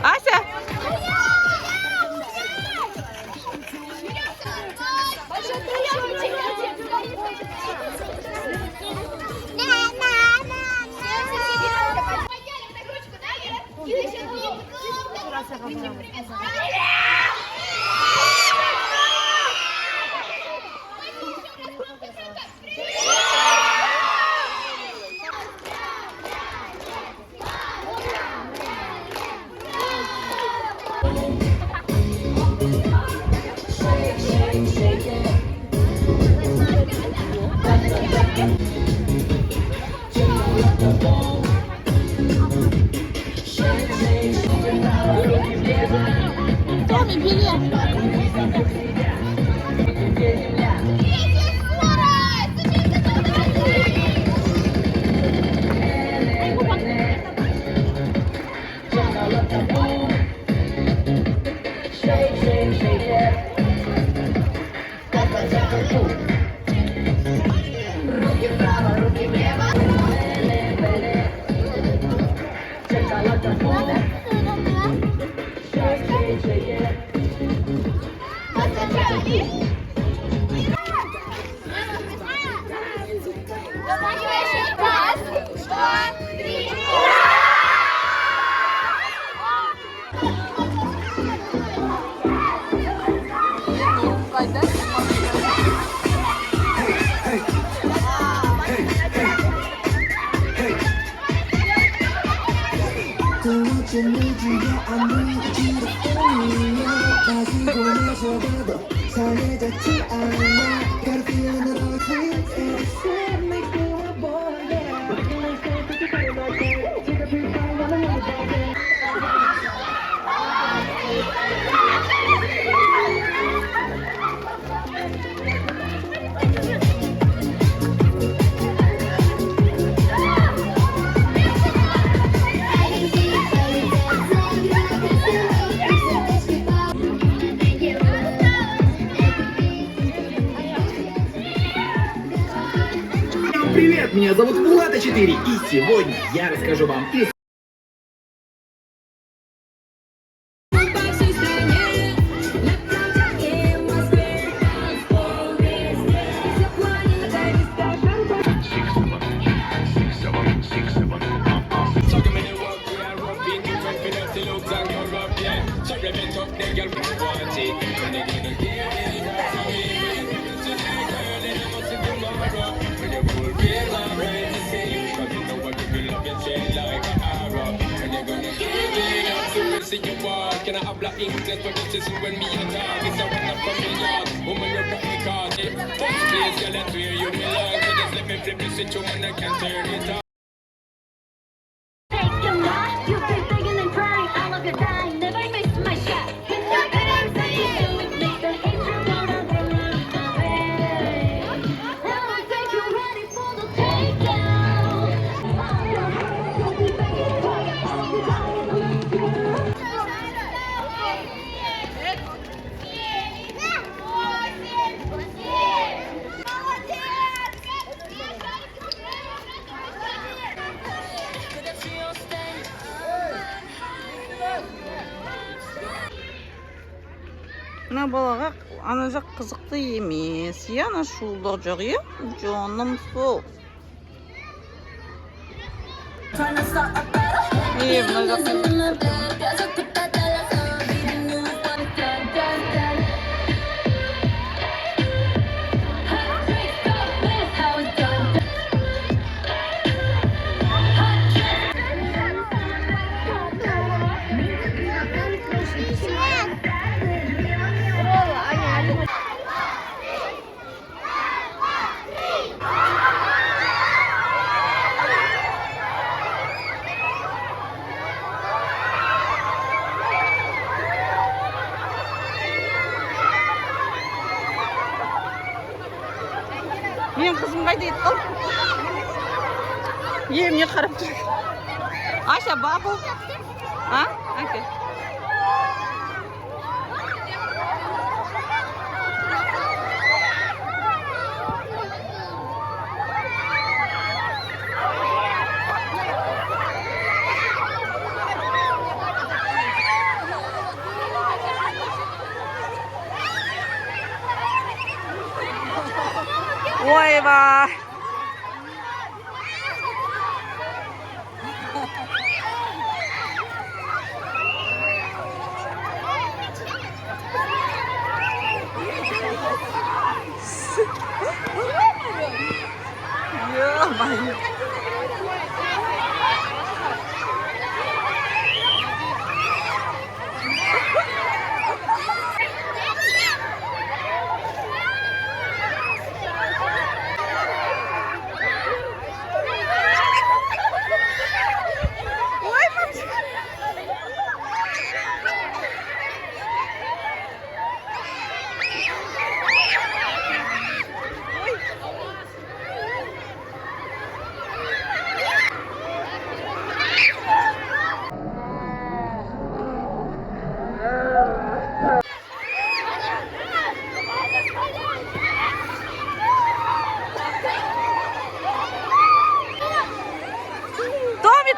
Ася. Томми, бери. Привет, меня зовут Влад А4, и сегодня я расскажу вам See you walk, and I have black English, but this is when me and talk. It's a one up from me yard, woman you're pretty card. First place, girl, that's where you belong. So just let me flip the switch, woman, I can't turn it off. Take your life, you keep thinking and crying. I love your dying, never miss my shot. It's not that I'm saying, it makes the hatred go down the line. I don't think you're ready for the takedown. You'll be begging and crying, I love your dying, I love you. Мына балаға ана жақ қызықты емес. Иә, ана шуылдақ жақ, иә? Жаным сол. Мына жақ. Мен қызым қайда еді ол? Еміне қарап тұр. Ася, бабу. А? Әке. 바이바이. 야, 많이.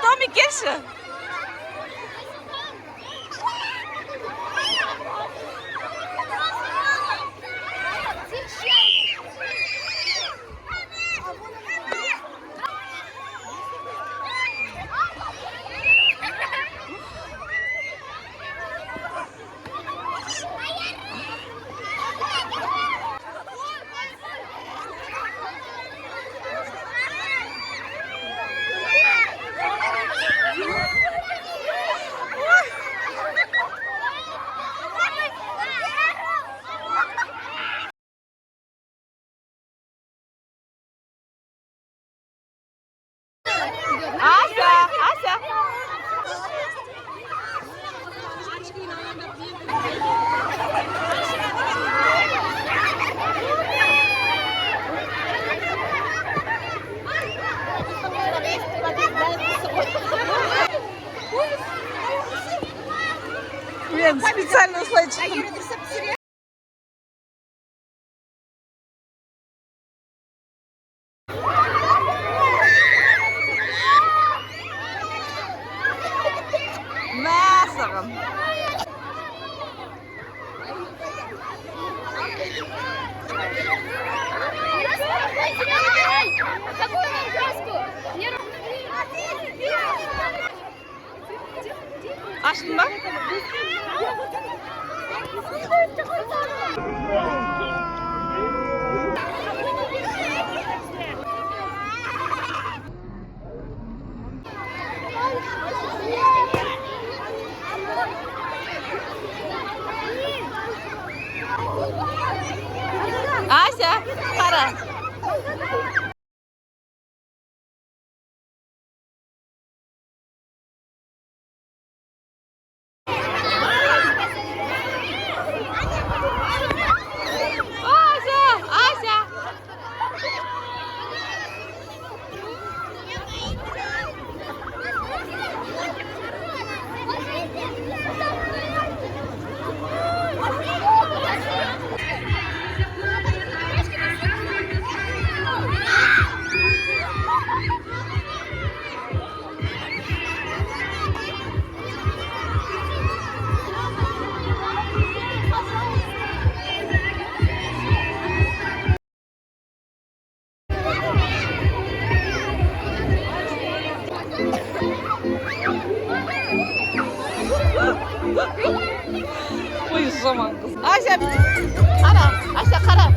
Томі, кеше. Ася. Блин, специально услышала. Мессером. Какую нам краску? Açtın bak. Ася, қара. Ася. Uyusamam kız. Ayşe bir kara. Ayşe kara.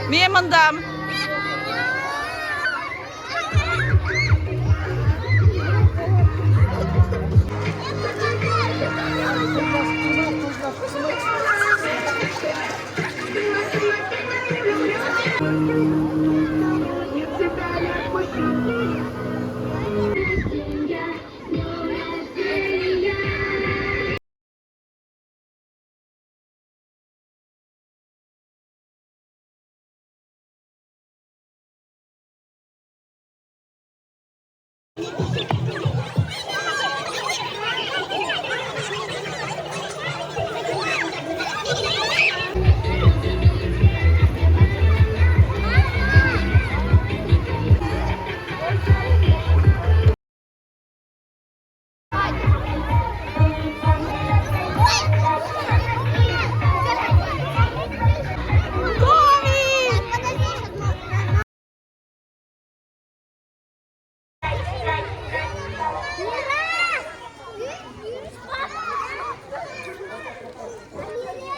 Meer mandam.